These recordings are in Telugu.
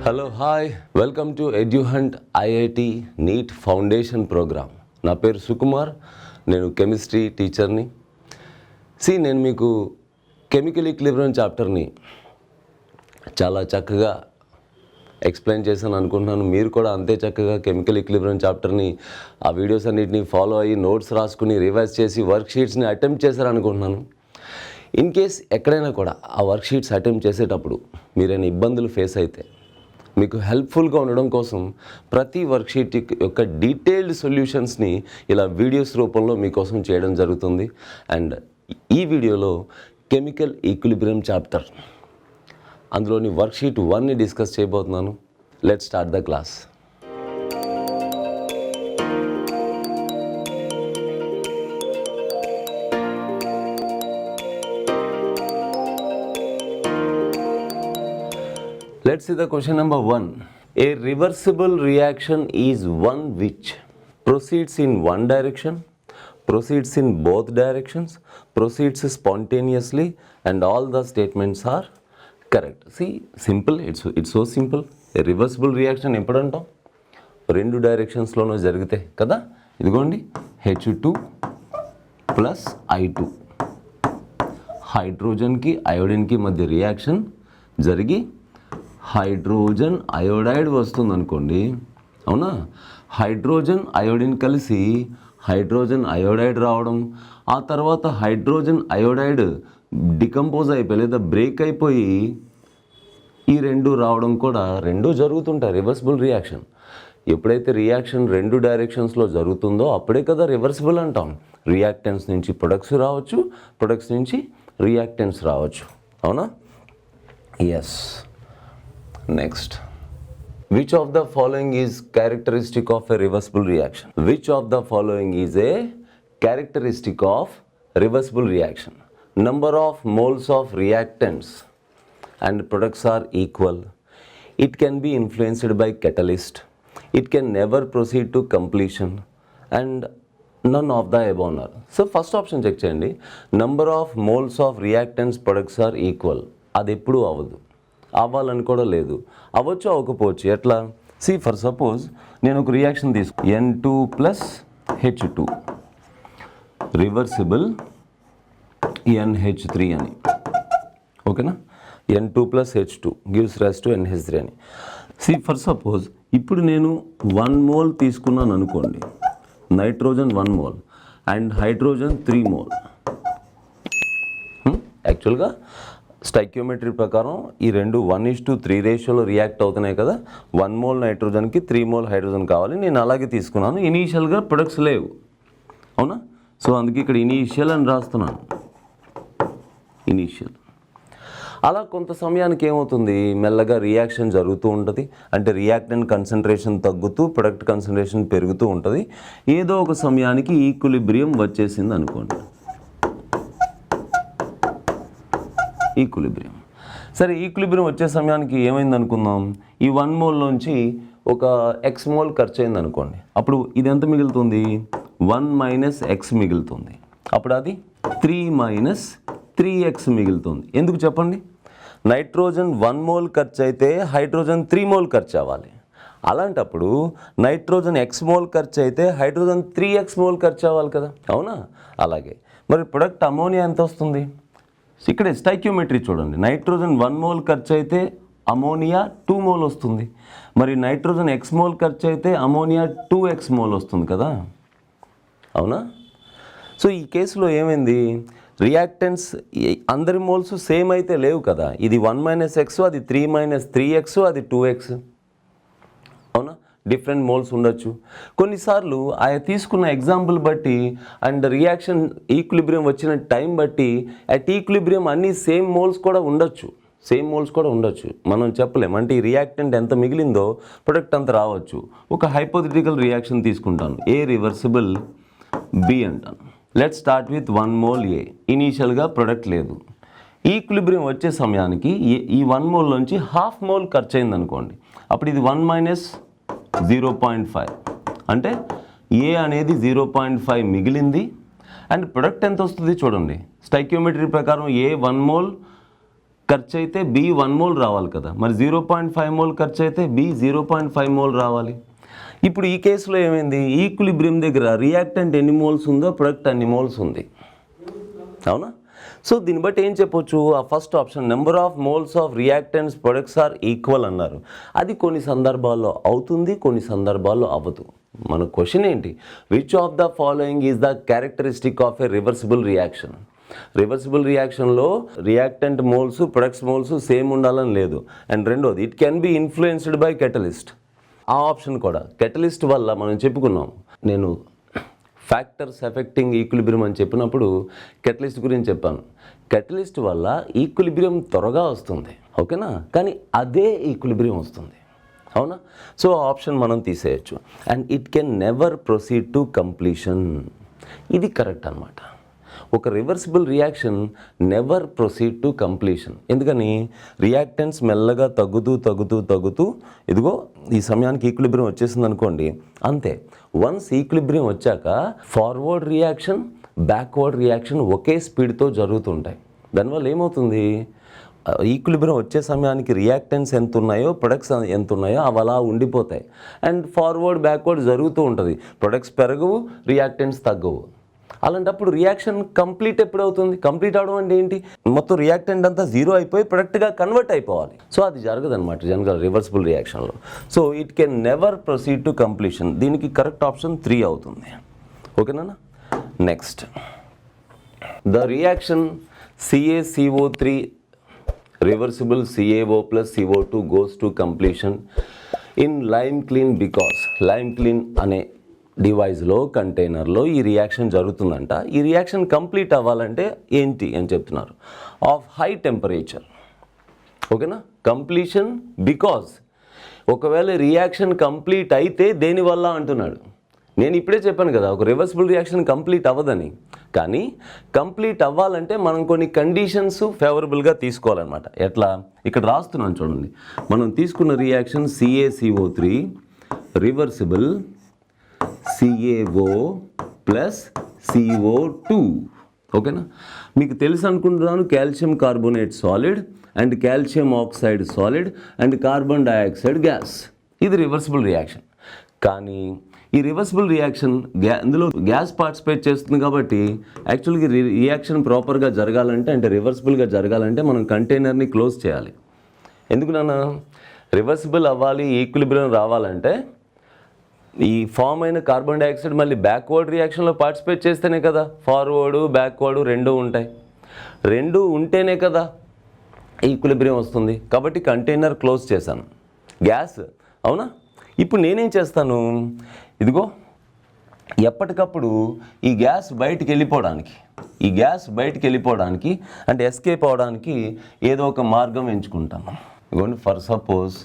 Hello hi welcome to EduHunt IIT NEET foundation program. నా పేరు సుకుమార్, నేను కెమిస్ట్రీ టీచర్ని. నేను మీకు కెమికల్ ఈక్విలిబ్రియం చాప్టర్ని చాలా చక్కగా ఎక్స్ప్లెయిన్ చేశాను అనుకుంటున్నాను. మీరు కూడా అంతే చక్కగా కెమికల్ ఈక్విలిబ్రియం చాప్టర్ని ఆ వీడియోస్ అన్నిటిని ఫాలో అయ్యి నోట్స్ రాసుకుని రివైజ్ చేసి వర్క్ షీట్స్ని అటెంప్ట్ చేశారనుకుంటున్నాను. ఇన్ కేస్ ఎక్కడైనా కూడా ఆ వర్క్ షీట్స్ అటెంప్ట్ చేసేటప్పుడు మీరైనా ఇబ్బందులు ఫేస్ అయితే మీకు హెల్ప్ఫుల్గా ఉండడం కోసం ప్రతి వర్క్షీట్ యొక్క డీటెయిల్డ్ సొల్యూషన్స్ని ఇలా వీడియోస్ రూపంలో మీకోసం చేయడం జరుగుతుంది. అండ్ ఈ వీడియోలో కెమికల్ ఈక్విలిబ్రియం చాప్టర్ అందులోని వర్క్షీట్ 1ని డిస్కస్ చేయబోతున్నాను. Let's start the class. Let's see the question number 1. A reversible reaction is one which proceeds in one direction, proceeds in both directions, proceeds spontaneously, and all the statements are correct. See, simple. It's so simple. A reversible reaction ఎప్పుడు అంటాం? రెండు డైరెక్షన్స్లోనూ జరిగితే కదా. ఇదిగోండి H2 ప్లస్ I2 హైడ్రోజన్కి అయోడిన్కి మధ్య రియాక్షన్ జరిగి హైడ్రోజన్ అయోడైడ్ వస్తుంది అనుకోండి, అవునా? హైడ్రోజన్ అయోడిన్ కలిసి హైడ్రోజన్ అయోడైడ్ రావడం, ఆ తర్వాత హైడ్రోజన్ అయోడైడ్ డికంపోజ్ అయిపోయి లేదా బ్రేక్ అయిపోయి ఈ రెండు రావడం కూడా రెండు జరుగుతుంటాయి. రివర్సిబుల్ రియాక్షన్ ఎప్పుడైతే రియాక్షన్ రెండు డైరెక్షన్స్లో జరుగుతుందో అప్పుడే కదా రివర్సిబుల్ అంటాం. రియాక్టెన్స్ నుంచి ప్రొడక్ట్స్ రావచ్చు, ప్రొడక్ట్స్ నుంచి రియాక్టెన్స్ రావచ్చు, అవునా? Yes. Next, which of the following is characteristic of a reversible reaction? Which of the following is a characteristic of reversible reaction? Number of moles of reactants and products are equal. It can be influenced by catalyst. It can never proceed to completion and none of the above are. So first option check cheyandi. Number of moles of reactants products are equal. అది ఎప్పుడు అవ్వదు, అవ్వాలని కూడా లేదు. అవ్వచ్చు, అవ్వకపోవచ్చు. ఎట్లా? ఫర్ సపోజ్ నేను ఒక రియాక్షన్ తీసుకు N2 plus H2 reversible NH3 అని, ఓకేనా? N2 plus H2 gives rise to NH3 అని. ఫర్ సపోజ్ ఇప్పుడు నేను 1 మోల్ తీసుకున్నాను అనుకోండి, nitrogen 1 mole and hydrogen 3 mole. యాక్చువల్గా స్టైక్యోమెట్రీ ప్రకారం ఈ రెండు 1:3 రేషియోలో రియాక్ట్ అవుతున్నాయి కదా. 1 మోల్ నైట్రోజన్కి 3 మోల్ హైడ్రోజన్ కావాలి. నేను అలాగే తీసుకున్నాను. ఇనీషియల్గా ప్రొడక్ట్స్ లేవు, అవునా? సో అందుకే ఇక్కడ ఇనీషియల్ అని రాస్తున్నాను, ఇనీషియల్. అలా కొంత సమయానికి ఏమవుతుంది, మెల్లగా రియాక్షన్ జరుగుతూ ఉంటుంది. అంటే రియాక్టెంట్ కన్సన్ట్రేషన్ తగ్గుతూ ప్రొడక్ట్ కన్సన్ట్రేషన్ పెరుగుతూ ఉంటుంది. ఏదో ఒక సమయానికి ఈక్విలిబ్రియం వచ్చేసింది అనుకోండి, ఈక్విలిబ్రియం. సరే, ఈక్విలిబ్రియం వచ్చే సమయానికి ఏమైంది అనుకుందాం, ఈ 1 మోల్లోంచి ఒక X మోల్ ఖర్చు అయింది అనుకోండి. అప్పుడు ఇది ఎంత మిగులుతుంది? 1 మైనస్ X మిగులుతుంది. అప్పుడు అది 3 మైనస్ 3X మిగులుతుంది. ఎందుకు చెప్పండి? నైట్రోజన్ 1 మోల్ ఖర్చు అయితే హైడ్రోజన్ 3 మోల్ ఖర్చు అవ్వాలి. అలాంటప్పుడు నైట్రోజన్ X మోల్ ఖర్చు అయితే హైడ్రోజన్ 3X మోల్ ఖర్చు అవ్వాలి కదా, అవునా? అలాగే మరి ప్రొడక్ట్ అమోనియా ఎంత వస్తుంది? ఇక్కడ స్టైక్యోమెట్రీ చూడండి. నైట్రోజన్ 1 మోల్ ఖర్చు అయితే అమోనియా 2 మోల్ వస్తుంది. మరి నైట్రోజన్ X మోల్ ఖర్చు అయితే అమోనియా 2X మోల్ వస్తుంది కదా, అవునా? సో ఈ కేసులో ఏమైంది, రియాక్టెంట్స్ అందరి మోల్స్ సేమ్ అయితే లేవు కదా. ఇది 1 మైనస్ X, అది 3 మైనస్ 3X, అది 2X, అవునా? డిఫరెంట్ మోల్స్ ఉండొచ్చు. కొన్నిసార్లు ఆయన తీసుకున్న ఎగ్జాంపుల్ బట్టి అండ్ రియాక్షన్ ఈక్విలిబ్రియం వచ్చిన టైం బట్టి అట్ ఈక్విలిబ్రియం అన్ని సేమ్ మోల్స్ కూడా ఉండొచ్చు, మనం చెప్పలేం. అంటే ఈ రియాక్టెంట్ ఎంత మిగిలిందో ప్రొడక్ట్ అంత రావచ్చు. ఒక హైపోథెటికల్ రియాక్షన్ తీసుకుంటాను, ఏ రివర్సిబుల్ బి అంటాను. లెట్స్ స్టార్ట్ విత్ 1 మోల్ ఏ. ఇనీషియల్గా ప్రొడక్ట్ లేదు. ఈక్విలిబ్రియం వచ్చే సమయానికి ఈ 1 మోల్ నుంచి హాఫ్ మోల్ ఖర్చు అయింది అనుకోండి. అప్పుడు ఇది 1 మైనస్ 0.5 అంటే ఏ అనేది 0.5 మిగిలింది. అండ్ ప్రొడక్ట్ ఎంత వస్తుంది చూడండి. స్టైక్యోమెట్రీ ప్రకారం ఏ 1 మోల్ ఖర్చు అయితే బి 1 మోల్ రావాలి కదా, మరి 0.5 మోల్ ఖర్చు అయితే బి 0.5 మోల్ రావాలి. ఇప్పుడు ఈ కేసులో ఏమైంది, ఈక్విలిబ్రియం దగ్గర రియాక్టెంట్ ఎన్ని మోల్స్ ఉందో ప్రొడక్ట్ అన్ని మోల్స్ ఉంది, అవునా? సో దీన్ని బట్టి ఏం చెప్పొచ్చు, ఆ first option number of moles of reactants products are equal అన్నారు. అది కొన్ని సందర్భాల్లో అవుతుంది, కొన్ని సందర్భాల్లో అవ్వదు. మన క్వశ్చన్ ఏంటి, which of the following is the characteristic of a reversible reaction. Reversible రియాక్షన్లో reactant moles products moles same ఉండాలని లేదు. అండ్ రెండోది, it can be influenced by catalyst. ఆ ఆప్షన్ కూడా కెటలిస్ట్ వల్ల మనం చెప్పుకున్నాం. నేను ఫ్యాక్టర్స్ ఎఫెక్టింగ్ ఈక్విలిబ్రియం అని చెప్పినప్పుడు కెటలిస్ట్ గురించి చెప్పాను. కెటలిస్ట్ వల్ల ఈక్విలిబ్రియం త్వరగా వస్తుంది, ఓకేనా, కానీ అదే ఈక్విలిబ్రియం వస్తుంది, అవునా? సో ఆప్షన్ మనం తీసేయచ్చు. And it can never proceed to completion. ఇది కరెక్ట్ అనమాట. ఒక reversible reaction never proceed to completion. ఎందుకని, రియాక్టెంట్స్ మెల్లగా తగ్గుతూ ఇదిగో ఈ సమయానికి ఈక్విలిబ్రియం వచ్చేసింది అనుకోండి, అంతే. వన్స్ ఈక్విలిబ్రియం వచ్చాక ఫార్వర్డ్ రియాక్షన్ బ్యాక్వర్డ్ రియాక్షన్ ఒకే స్పీడ్తో జరుగుతుంటాయి. దానివల్ల ఏమవుతుంది, ఈక్విలిబ్రియం వచ్చే సమయానికి రియాక్టెంట్స్ ఎంత ఉన్నాయో ప్రొడక్ట్స్ ఎంత ఉన్నాయో అవి అలా ఉండిపోతాయి. అండ్ ఫార్వర్డ్ బ్యాక్వర్డ్ జరుగుతూ ఉంటుంది, ప్రొడక్ట్స్ పెరగవు, రియాక్టెంట్స్ తగ్గవు. అలాంటప్పుడు రియాక్షన్ కంప్లీట్ ఎప్పుడు అవుతుంది, కంప్లీట్ అవడం అంటే ఏంటి, మొత్తం రియాక్టెంట్ అంతా జీరో అయిపోయి ప్రొడక్ట్గా కన్వర్ట్ అయిపోవాలి. సో అది జరగదన్నమాట జనరల్ రివర్సిబుల్ రియాక్షన్లో. So it can never proceed to completion. దీనికి కరెక్ట్ ఆప్షన్ 3 అవుతుంది, ఓకేనా? Next, the reaction CaCO3 reversible CaO plus CO2 goes to completion in lime clean because lime clean అనే డివైస్లో కంటైనర్లో ఈ రియాక్షన్ జరుగుతుందంట. ఈ రియాక్షన్ కంప్లీట్ అవ్వాలంటే ఏంటి అని చెప్తున్నారు, ఆఫ్ హై టెంపరేచర్, ఓకేనా? Completion because. ఒకవేళ రియాక్షన్ కంప్లీట్ అయితే దేనివల్ల అంటున్నాడు. నేను ఇప్పుడే చెప్పాను కదా, ఒక రివర్సిబుల్ రియాక్షన్ కంప్లీట్ అవ్వదని. కానీ కంప్లీట్ అవ్వాలంటే మనం కొన్ని కండిషన్స్ ఫేవరబుల్గా తీసుకోవాలన్నమాట. ఎట్లా, ఇక్కడ రాస్తున్నాను చూడండి. మనం తీసుకున్న reaction CaCO3 reversible CaO plus CO2, ఓకేనా? మీకు తెలుసు అనుకుంటున్నాను, calcium carbonate solid and calcium oxide solid and carbon dioxide gas. ఇది రివర్సిబుల్ రియాక్షన్. కానీ ఈ రివర్సిబుల్ రియాక్షన్ ఇందులో గ్యాస్ పార్టిసిపేట్ చేస్తుంది కాబట్టి యాక్చువల్గా రియాక్షన్ ప్రాపర్గా జరగాలంటే, అంటే రివర్సిబుల్గా జరగాలంటే మనం కంటైనర్ని క్లోజ్ చేయాలి. ఎందుకు నాన్న, రివర్సిబుల్ అవ్వాలి, ఈక్విలిబ్రియం రావాలంటే ఈ ఫామ్ అయిన కార్బన్ డైఆక్సైడ్ మళ్ళీ బ్యాక్వర్డ్ రియాక్షన్లో పార్టిసిపేట్ చేస్తేనే కదా, ఫార్వర్డు బ్యాక్వర్డు రెండూ ఉంటాయి. రెండూ ఉంటేనే కదా ఈక్విలిబ్రియం వస్తుంది. కాబట్టి కంటైనర్ క్లోజ్ చేశాను, గ్యాస్, అవునా? ఇప్పుడు నేనేం చేస్తాను, ఇదిగో ఎప్పటికప్పుడు ఈ గ్యాస్ బయటికి వెళ్ళిపోవడానికి అంటే ఎస్కేప్ అవడానికి ఏదో ఒక మార్గం ఎంచుకుంటాను. ఇదిగోండి, ఫర్ సపోజ్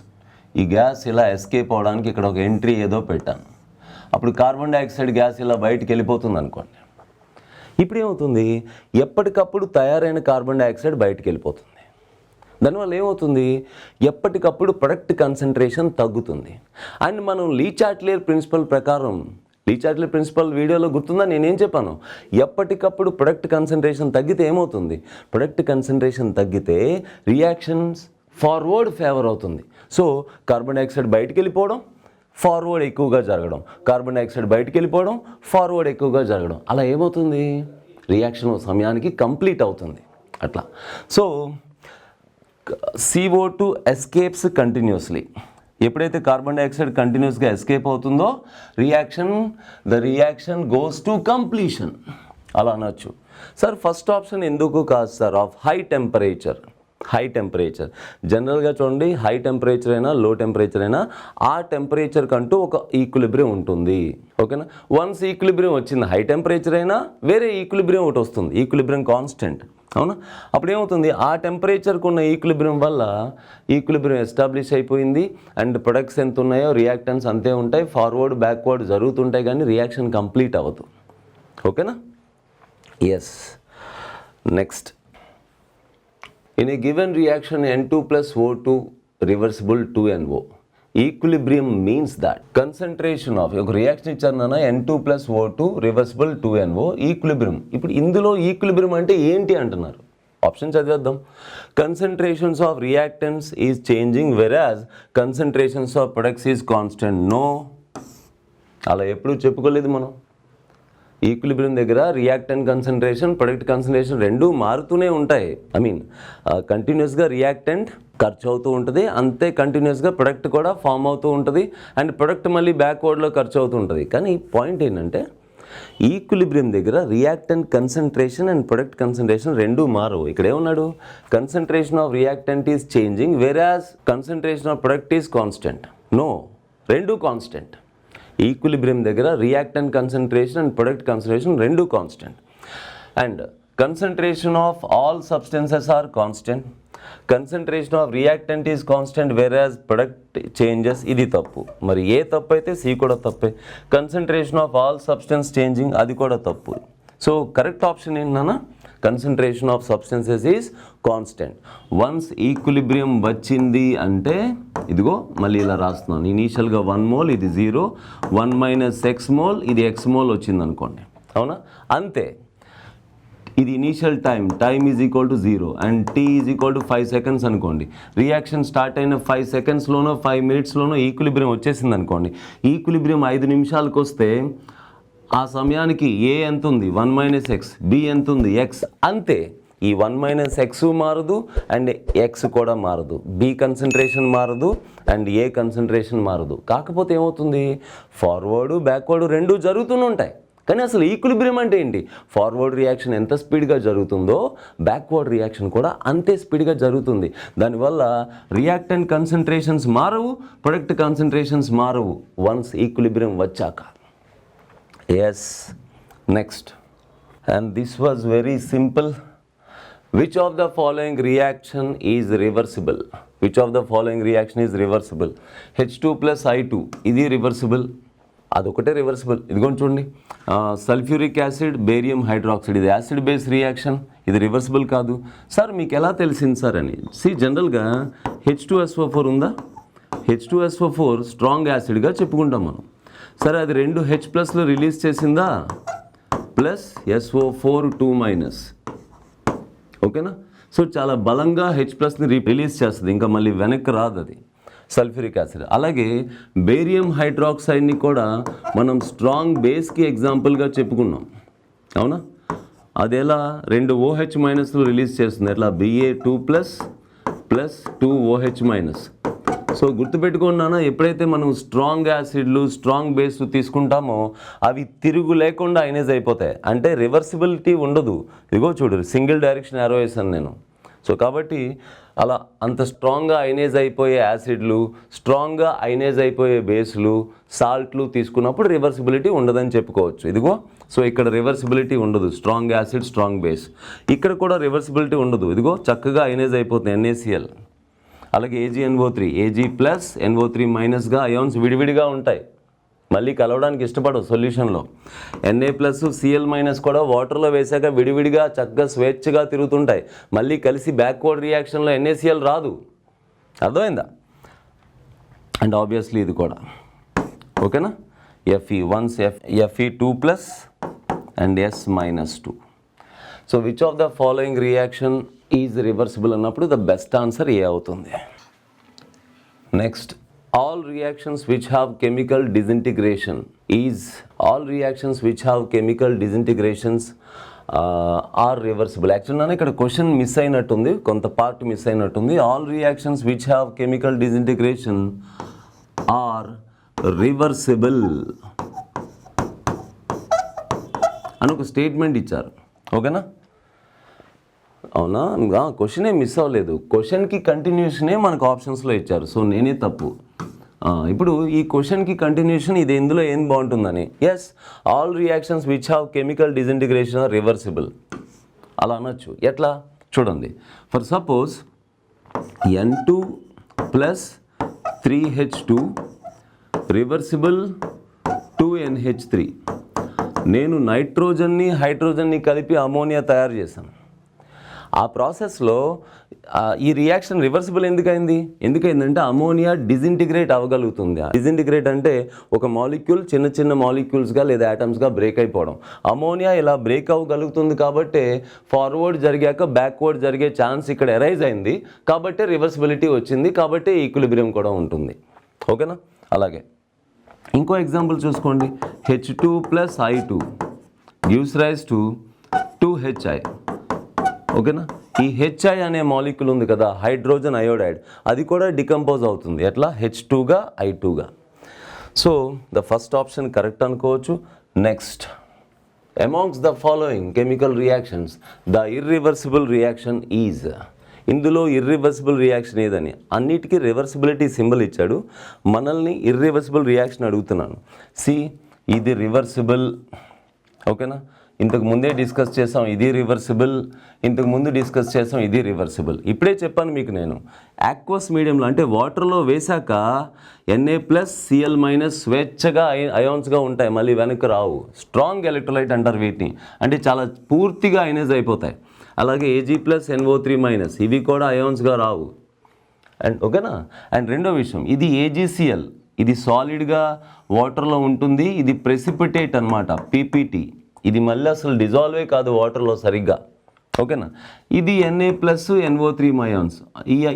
ఈ గ్యాస్ ఇలా ఎస్కేప్ అవడానికి ఇక్కడ ఒక ఎంట్రీ ఏదో పెట్టాను. అప్పుడు కార్బన్ డైఆక్సైడ్ గ్యాస్ ఇలా బయటికి వెళ్ళిపోతుంది అనుకోండి. ఇప్పుడు ఏమవుతుంది, ఎప్పటికప్పుడు తయారైన కార్బన్ డైఆక్సైడ్ బయటికి వెళ్ళిపోతుంది. దానివల్ల ఏమవుతుంది, ఎప్పటికప్పుడు ప్రొడక్ట్ కన్సంట్రేషన్ తగ్గుతుంది. అండ్ మనం లీ-చాట్లియర్ ప్రిన్సిపల్ ప్రకారం, లీ-చాట్లియర్ ప్రిన్సిపల్ వీడియోలో గుర్తుందా నేనేం చెప్పాను, ఎప్పటికప్పుడు ప్రొడక్ట్ కన్సంట్రేషన్ తగ్గితే ఏమవుతుంది, ప్రొడక్ట్ కన్సంట్రేషన్ తగ్గితే రియాక్షన్స్ ఫార్వర్డ్ ఫేవర్ అవుతుంది. సో కార్బన్ డైఆక్సైడ్ బయటికి వెళ్ళిపోవడం, ఫార్వర్డ్ ఎక్కువగా జరగడం, కార్బన్ డైఆక్సైడ్ బయటికి వెళ్ళిపోవడం, ఫార్వర్డ్ ఎక్కువగా జరగడం, అలా ఏమవుతుంది, రియాక్షన్ సమయానికి కంప్లీట్ అవుతుంది. అట్లా. So CO2 escapes continuously. ఎప్పుడైతే కార్బన్ డైఆక్సైడ్ కంటిన్యూస్గా ఎస్కేప్ అవుతుందో the reaction goes to completion అలా అనొచ్చు. సార్ ఫస్ట్ ఆప్షన్ ఎందుకు కాదు సార్, ఆఫ్ హై టెంపరేచర్. జనరల్గా చూడండి, హై టెంపరేచర్ అయినా లో టెంపరేచర్ అయినా ఆ టెంపరేచర్ కంటూ ఒక ఈక్విలిబ్రియం ఉంటుంది, ఓకేనా? వన్స్ ఈక్విలిబ్రియం వచ్చింది, హై టెంపరేచర్ అయినా వేరే ఈక్విలిబ్రియం ఒకటి వస్తుంది, ఈక్విలిబ్రియం కాన్స్టెంట్, అవునా? అప్పుడు ఏమవుతుంది, ఆ టెంపరేచర్కు ఉన్న ఈక్విలిబ్రియం వల్ల ఈక్విలిబ్రియం ఎస్టాబ్లిష్ అయిపోయింది. అండ్ ప్రొడక్ట్స్ ఎంత ఉన్నాయో రియాక్టెంట్స్ అంతే ఉంటాయి, ఫార్వర్డ్ బ్యాక్వర్డ్ జరుగుతుంటాయి, కానీ రియాక్షన్ కంప్లీట్ అవ్వదు, ఓకేనా? Yes. Next, in a given reaction N2 plus O2 reversible 2NO. Equilibrium means that concentration of, ఒక రియాక్షన్ ఇచ్చారు నాన్న, N2 plus O2 reversible 2NO equilibrium. ఇప్పుడు ఇందులో ఈక్విలిబ్రియం అంటే ఏంటి అంటున్నారు. ఆప్షన్ చదివేద్దాం. Concentrations of reactants is changing whereas concentrations of products is constant. No, అలా ఎప్పుడు చెప్పుకోలేదు మనం. ఈక్విలిబ్రియం దగ్గర రియాక్టెంట్ కన్సన్ట్రేషన్, ప్రొడక్ట్ కన్సన్ట్రేషన్ రెండూ మారుతూనే ఉంటాయి. కంటిన్యూస్గా రియాక్టెంట్ ఖర్చు అవుతూ ఉంటుంది, అంతే కంటిన్యూస్గా ప్రొడక్ట్ కూడా ఫామ్ అవుతూ ఉంటుంది, అండ్ ప్రొడక్ట్ మళ్ళీ బ్యాక్వర్డ్లో ఖర్చు అవుతూ ఉంటుంది. కానీ పాయింట్ ఏంటంటే ఈక్విలిబ్రియం దగ్గర reactant concentration and product concentration రెండూ మారవు. ఇక్కడ ఏమన్నాడు, concentration of reactant is changing whereas concentration of product is constant. No, రెండూ కాన్స్టెంట్. ఈక్విలిబ్రియం దగ్గర reactant concentration and product concentration రెండూ constant. And concentration of all substances are constant, concentration of reactant is constant whereas product changes. ఇది తప్పు. మరి ఏ తప్పు అయితే సి కూడా తప్పే. Concentration of all substance changing, అది కూడా తప్పు. సో కరెక్ట్ ఆప్షన్ ఏంటన్నా, concentration of substances is constant. Once equilibrium వచ్చింది అంటే ఇదిగో మళ్ళీ ఇలా రాస్తున్నాను. ఇనీషియల్గా 1 మోల్, ఇది 0, 1 మైనస్ ఎక్స్ మోల్, ఇది ఎక్స్ మోల్ వచ్చింది అనుకోండి, అవునా? అంతే. ఇది initial time is equal to 0 and T is equal to 5 seconds అనుకోండి. రియాక్షన్ స్టార్ట్ అయిన 5 సెకండ్స్లోనో 5 మినిట్స్లోనో ఈక్విలిబ్రియం వచ్చేసింది అనుకోండి. ఈక్విలిబ్రియం 5 నిమిషాలకు వస్తే ఆ సమయానికి ఏ ఎంత ఉంది, 1 మైనస్ ఎక్స్, బి ఎంత ఉంది, ఎక్స్. అంతే. ఈ 1 మైనస్ ఎక్స్ మారదు అండ్ ఎక్స్ కూడా మారదు, బి కన్సన్ట్రేషన్ మారదు అండ్ ఏ కన్సన్ట్రేషన్ మారదు. కాకపోతే ఏమవుతుంది, ఫార్వర్డు బ్యాక్వర్డు రెండూ జరుగుతూనే ఉంటాయి. కానీ అసలు ఈక్విలిబ్రియం అంటే ఏంటి, ఫార్వర్డ్ రియాక్షన్ ఎంత స్పీడ్గా జరుగుతుందో బ్యాక్వర్డ్ రియాక్షన్ కూడా అంతే స్పీడ్గా జరుగుతుంది. దానివల్ల రియాక్టెంట్ కన్సన్ట్రేషన్స్ మారవు, ప్రొడక్ట్ కన్సన్ట్రేషన్స్ మారవు వన్స్ ఈక్విలిబ్రియం వచ్చాక. Yes, next. And this was very simple. Which of the following reaction is reversible? Which of the following reaction is reversible? H2 plus I2, ఇది రివర్సిబుల్, అదొకటే రివర్సిబుల్. ఇదిగోండి చూడండి, సల్ఫ్యూరిక్ యాసిడ్ బేరియం హైడ్రాక్సైడ్, ఇది యాసిడ్ బేస్ రియాక్షన్, ఇది రివర్సిబుల్ కాదు. సార్ మీకు ఎలా తెలిసింది సార్ అని. జనరల్గా H2SO4 ఉందా, H2SO4 స్ట్రాంగ్ యాసిడ్గా చెప్పుకుంటాం మనం. సరే, అది 2 H+ రిలీజ్ చేసిందా, ప్లస్ SO4 2-, ఓకేనా? సో చాలా బలంగా H+ని రిలీజ్ చేస్తుంది, ఇంకా మళ్ళీ వెనక్కి రాదు అది సల్ఫ్యూరిక్ యాసిడ్. అలాగే బేరియం హైడ్రాక్సైడ్ని కూడా మనం స్ట్రాంగ్ బేస్కి ఎగ్జాంపుల్గా చెప్పుకున్నాం, అవునా? అది ఎలా 2 OH- రిలీజ్ చేస్తుంది, ఎట్లా Ba2+ ప్లస్ 2 OH-. సో గుర్తుపెట్టుకున్నానా, ఎప్పుడైతే మనం స్ట్రాంగ్ యాసిడ్లు స్ట్రాంగ్ బేస్ తీసుకుంటామో అవి తిరుగు లేకుండా అయనైజ్ అయిపోతాయి, అంటే రివర్సిబిలిటీ ఉండదు. ఇదిగో చూడు, సింగిల్ డైరెక్షన్ యారో వేసాను నేను. సో కాబట్టి అలా అంత స్ట్రాంగ్గా అయనైజ్ అయిపోయే యాసిడ్లు, స్ట్రాంగ్గా అయనైజ్ అయిపోయే బేస్లు, సాల్ట్లు తీసుకున్నప్పుడు రివర్సిబిలిటీ ఉండదని చెప్పుకోవచ్చు. ఇదిగో, సో ఇక్కడ రివర్సిబిలిటీ ఉండదు, స్ట్రాంగ్ యాసిడ్ స్ట్రాంగ్ బేస్. ఇక్కడ కూడా రివర్సిబిలిటీ ఉండదు, ఇదిగో చక్కగా అయనైజ్ అయిపోతుంది NaCl. అలాగే AgNO3, Ag+NO3- అయాన్స్ విడివిడిగా ఉంటాయి, మళ్ళీ కలవడానికి ఇష్టపడవు సొల్యూషన్లో. Na+Cl- కూడా వాటర్లో వేసాక విడివిడిగా చక్కగా స్వేచ్ఛగా తిరుగుతుంటాయి, మళ్ళీ కలిసి బ్యాక్వర్డ్ రియాక్షన్లో NaCl రాదు. అర్థమైందా? అండ్ ఆబ్వియస్లీ ఇది కూడా ఓకేనా, Fe2+ and S-2. So which of the following reaction is reversible అన్నప్పుడు ద బెస్ట్ ఆన్సర్ ఏ అవుతుంది. Next, all reactions which have chemical disintegration are reversible. యాక్చువల్గా ఇక్కడ క్వశ్చన్ మిస్ అయినట్టుంది, కొంత పార్ట్ మిస్ అయినట్టుంది. All reactions which have chemical disintegration are reversible అని ఒక స్టేట్మెంట్ ఇచ్చారు, ఓకేనా? అవునా? క్వశ్చనే మిస్ అవ్వలేదు, క్వశ్చన్కి కంటిన్యూషనే మనకు ఆప్షన్స్లో ఇచ్చారు. సో నేనే తప్పు. ఇప్పుడు ఈ క్వశ్చన్కి కంటిన్యూషన్ ఇది ఎందులో ఏం బాగుంటుందని. Yes, all reactions which have chemical disintegration are reversible అలా అనొచ్చు. ఎట్లా చూడండి, for suppose N2 + 3H2 reversible 2NH3. నేను నైట్రోజన్ని హైడ్రోజన్ని కలిపి అమోనియా తయారు చేశాను. ఆ ప్రాసెస్లో ఈ రియాక్షన్ రివర్సిబుల్ ఎందుకైందంటే అమోనియా డిజింటిగ్రేట్ అవ్వగలుగుతుంది. డిజింటిగ్రేట్ అంటే ఒక మాలిక్యూల్ చిన్న చిన్న మాలిక్యూల్స్గా లేదా యాటమ్స్గా బ్రేక్ అయిపోవడం. అమోనియా ఇలా బ్రేక్ అవ్వగలుగుతుంది కాబట్టి ఫార్వర్డ్ జరిగాక బ్యాక్వర్డ్ జరిగే ఛాన్స్ ఇక్కడ ఎరైజ్ అయింది, కాబట్టి రివర్సిబిలిటీ వచ్చింది, కాబట్టి ఈక్విలిబ్రియం కూడా ఉంటుంది. ఓకేనా? అలాగే ఇంకో ఎగ్జాంపుల్ చూసుకోండి. H2+I2 gives rise to 2HI. ఓకేనా? ఈ HI అనే మాలిక్యూల్ ఉంది కదా, హైడ్రోజన్ అయోడైడ్, అది కూడా డికంపోజ్ అవుతుంది. ఎట్లా? H2గా I2గా. So the first option correct అనుకోవచ్చు. Next, amongst the following chemical reactions the irreversible reaction is. ఇందులో ఇర్రివర్సిబుల్ రియాక్షన్ ఏదని అన్నిటికీ రివర్సిబిలిటీ సింబల్ ఇచ్చాడు. మనల్ని ఇర్రివర్సిబుల్ రియాక్షన్ అడుగుతున్నాను. ఇది రివర్సిబుల్. ఓకేనా? ఇంతకు ముందే డిస్కస్ చేసాం ఇది రివర్సిబుల్, ఇంతకు ముందు డిస్కస్ చేసాం ఇది రివర్సిబుల్. ఇప్పుడే చెప్పాను మీకు నేను, యాక్వస్ మీడియంలో అంటే వాటర్లో వేశాక Na+Cl- స్వేచ్ఛగా అయాన్స్గా ఉంటాయి, మళ్ళీ వెనక్కి రావు. స్ట్రాంగ్ ఎలక్ట్రోలైట్ అంటారు వీటిని, అంటే చాలా పూర్తిగా అయనైజ్ అయిపోతాయి. అలాగే Ag+NO3- ఇవి కూడా అయాన్స్గా రావు. అండ్ ఓకేనా? అండ్ రెండో విషయం, ఇది AgCl, ఇది సాలిడ్గా వాటర్లో ఉంటుంది, ఇది ప్రెసిపిటేట్ అనమాట, PPT. ఇది మళ్ళీ అసలు డిజాల్వే కాదు వాటర్లో సరిగ్గా. ఓకేనా? ఇది Na+NO3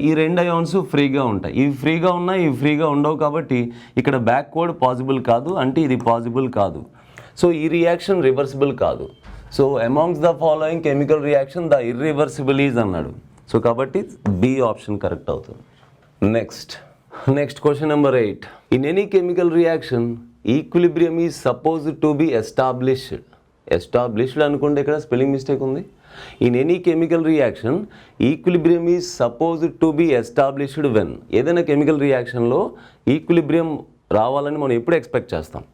ఈ రెండు అయాన్స్ ఫ్రీగా ఉంటాయి. ఇవి ఫ్రీగా ఉన్నాయి, ఇవి ఫ్రీగా ఉండవు, కాబట్టి ఇక్కడ బ్యాక్వర్డ్ పాసిబుల్ కాదు, అంటే ఇది పాసిబుల్ కాదు. సో ఈ రియాక్షన్ రివర్సిబుల్ కాదు. So amongst the following chemical reaction the irreversible is అన్నాడు. సో కాబట్టి బి ఆప్షన్ కరెక్ట్ అవుతుంది. Next question number 8. In any chemical reaction equilibrium is supposed to be established అనుకుంటే ఇక్కడ స్పెల్లింగ్ మిస్టేక్ ఉంది. In any chemical reaction equilibrium is supposed to be established when. ఏదైనా కెమికల్ రియాక్షన్లో ఈక్విలిబ్రియం రావాలని మనం ఎప్పుడు ఎక్స్పెక్ట్ చేస్తాం?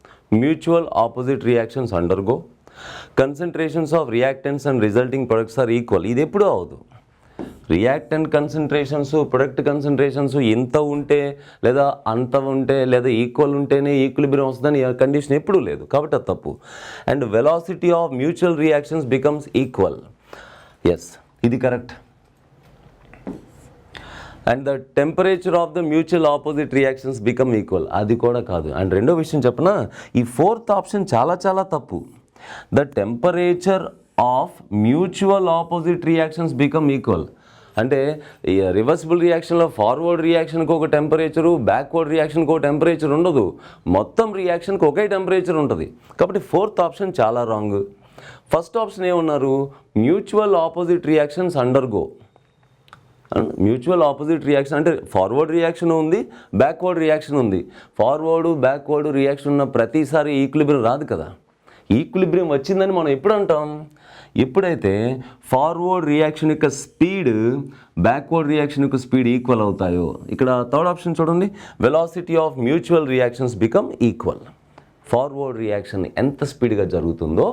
Mutual opposite reactions undergo, concentrations of reactants and resulting products are equal. ఇది ఎప్పుడూ అవదు. రియాక్టెంట్ కన్సన్ట్రేషన్స్, ప్రొడక్ట్ కన్సన్ట్రేషన్స్ ఇంత ఉంటే లేదా అంత ఉంటే లేదా ఈక్వల్ ఉంటేనే ఈక్విలిబ్రియం వస్తుందని కండిషన్ ఎప్పుడూ లేదు, కాబట్టి అది తప్పు. And velocity of mutual reactions becomes equal. Yes, ఇది correct. And the temperature of the mutual opposite reactions become equal, అది కూడా కాదు. అండ్ రెండో విషయం చెప్పనా, ఈ ఫోర్త్ ఆప్షన్ చాలా చాలా తప్పు. The temperature of mutual opposite reactions become equal అంటే రివర్సిబుల్ రియాక్షన్లో ఫార్వర్డ్ రియాక్షన్కి ఒక టెంపరేచరు, బ్యాక్వర్డ్ రియాక్షన్కి ఒక టెంపరేచర్ ఉండదు, మొత్తం రియాక్షన్కి ఒకే టెంపరేచర్ ఉంటుంది. కాబట్టి ఫోర్త్ ఆప్షన్ చాలా రాంగ్. ఫస్ట్ ఆప్షన్ ఏమన్నారు? Mutual opposite reactions undergo. Mutual opposite reaction అంటే ఫార్వర్డ్ రియాక్షన్ ఉంది, బ్యాక్వర్డ్ రియాక్షన్ ఉంది. ఫార్వర్డ్ బ్యాక్వర్డ్ రియాక్షన్ ఉన్న ప్రతిసారి ఈక్విలిబ్రియం రాదు కదా. ఈక్విలిబ్రియం వచ్చిందని మనం ఎప్పుడు అంటాం? ఎప్పుడైతే ఫార్వర్డ్ రియాక్షన్ యొక్క స్పీడ్ బ్యాక్వర్డ్ రియాక్షన్ యొక్క స్పీడ్ ఈక్వల్ అవుతాయో. ఇక్కడ థర్డ్ ఆప్షన్ చూడండి, velocity of mutual reactions become equal. Forward reaction ఎంత స్పీడ్గా జరుగుతుందో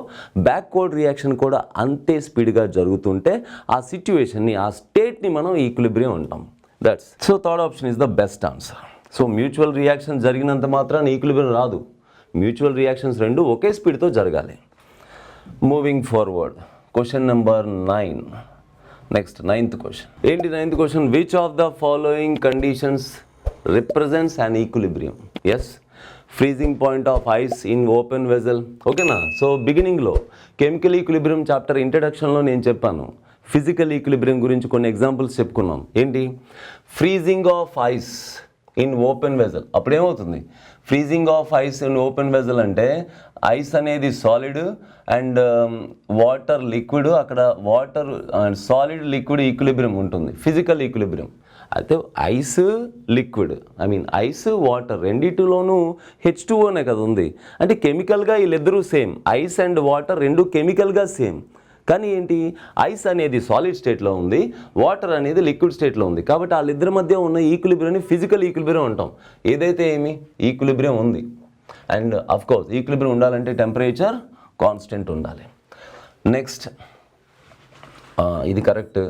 బ్యాక్వర్డ్ రియాక్షన్ కూడా అంతే స్పీడ్గా జరుగుతుంటే ఆ సిచ్యువేషన్ని, ఆ స్టేట్ని మనం ఈక్విలిబ్రియం అంటాం. That's so third option is the best answer. So mutual reaction జరిగినంత మాత్రాన ఈక్విలిబ్రియం రాదు. మ్యూచువల్ రియాక్షన్స్ రెండు ఒకే స్పీడ్తో జరగాలి. Moving forward, question number 9. Next 9th question. ఏంటి 9th question? Which of the following conditions represents an equilibrium? Yes, freezing point of ice in open vessel. ఓకేనా? సో బిగినింగ్లో కెమికల్ ఈక్విలిబ్రియం చాప్టర్ ఇంట్రడక్షన్లో నేను చెప్పాను, ఫిజికల్ ఈక్విలిబ్రియం గురించి కొన్ని ఎగ్జాంపుల్స్ చెప్పుకున్నాం. ఏంటి? Freezing of ice in open vessel. అప్పుడేమవుతుంది? Freezing of ice in open vessel అంటే ఐస్ అనేది సాలిడ్ అండ్ వాటర్ లిక్విడ్, అక్కడ వాటర్ సాలిడ్ లిక్విడ్ ఈక్విలిబ్రియం ఉంటుంది, ఫిజికల్ ఈక్విలిబ్రియం. అయితే ఐస్ లిక్విడ్, ఐస్ వాటర్ రెండిటిలోనూ H2O కదా ఉంది. అంటే కెమికల్గా వీళ్ళిద్దరూ సేమ్, ఐస్ అండ్ వాటర్ రెండు కెమికల్గా సేమ్. కానీ ఏంటి? ఐస్ అనేది సాలిడ్ స్టేట్లో ఉంది, వాటర్ అనేది లిక్విడ్ స్టేట్లో ఉంది. కాబట్టి వాళ్ళిద్దరి మధ్య ఉన్న ఈక్విలిబ్రియంని ఫిజికల్ ఈక్విలిబ్రియం అంటాం. ఏదైతే ఈక్విలిబ్రియం ఉంది. అండ్ అఫ్ కోర్స్ ఈక్విలిబ్రియం ఉండాలంటే టెంపరేచర్ కాన్స్టెంట్ ఉండాలి. నెక్స్ట్, ఇది correct.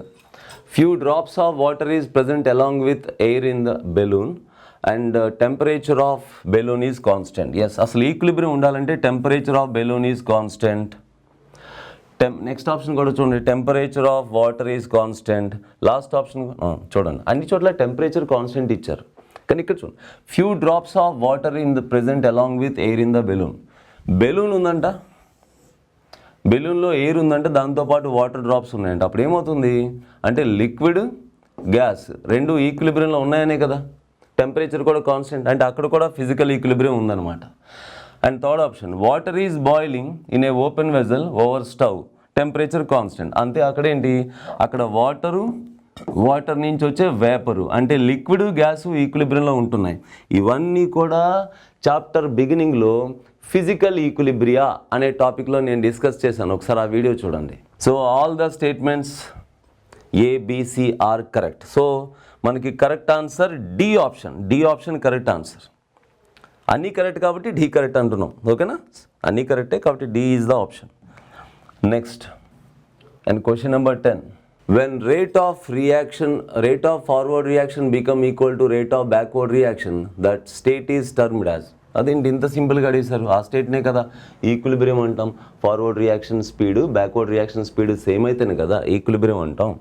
Few drops of water is present along with air in the balloon and temperature of balloon is constant. Yes, అసలు ఈక్విలిబ్రియం ఉండాలంటే temperature of balloon is constant. Next option కూడా చూడండి, temperature of water is constant. Last option చూడండి, అన్ని చోట్ల టెంపరేచర్ కాన్స్టెంట్ ఇచ్చారు, కానీ ఇక్కడ చూడండి, few drops of water in the present along with air in the balloon. Balloon ఉందంట, బెలూన్లో ఎయిర్ ఉందంటే దాంతోపాటు వాటర్ డ్రాప్స్ ఉన్నాయంట. అప్పుడు ఏమవుతుంది అంటే లిక్విడ్ గ్యాస్ రెండు ఈక్విలిబ్రియంలో ఉన్నాయనే కదా, టెంపరేచర్ కూడా కాన్స్టెంట్ అంటే అక్కడ కూడా ఫిజికల్ ఈక్విలిబ్రియం ఉందన్నమాట. And third option, water is boiling in a open vessel over stove, temperature constant. అంతే, అక్కడేంటి, అక్కడ వాటర్ నుంచి వచ్చే వేపరు అంటే లిక్విడ్ గ్యాసు ఈక్విలిబ్రియంలో ఉంటున్నాయి. ఇవన్నీ కూడా చాప్టర్ బిగినింగ్లో ఫిజికల్ ఈక్విలిబ్రియా అనే టాపిక్లో నేను డిస్కస్ చేశాను, ఒకసారి ఆ వీడియో చూడండి. So all the statements A B C are correct. So మనకి correct answer D option correct answer. అన్నీ కరెక్ట్ కాబట్టి డి కరెక్ట్ అంటున్నాం, ఓకేనా? అన్నీ కరెక్టే కాబట్టి D is the option. Next and question number 10, when rate of forward reaction become equal to rate of backward reaction, that state is termed as. అదేంటి ఇంత సింపుల్గా అడిగారు, ఆ స్టేట్నే కదా ఈక్విలిబ్రియం అంటాం. Forward reaction speed backward reaction speed same అయితేనే కదా ఈక్విలిబ్రియం అంటాం.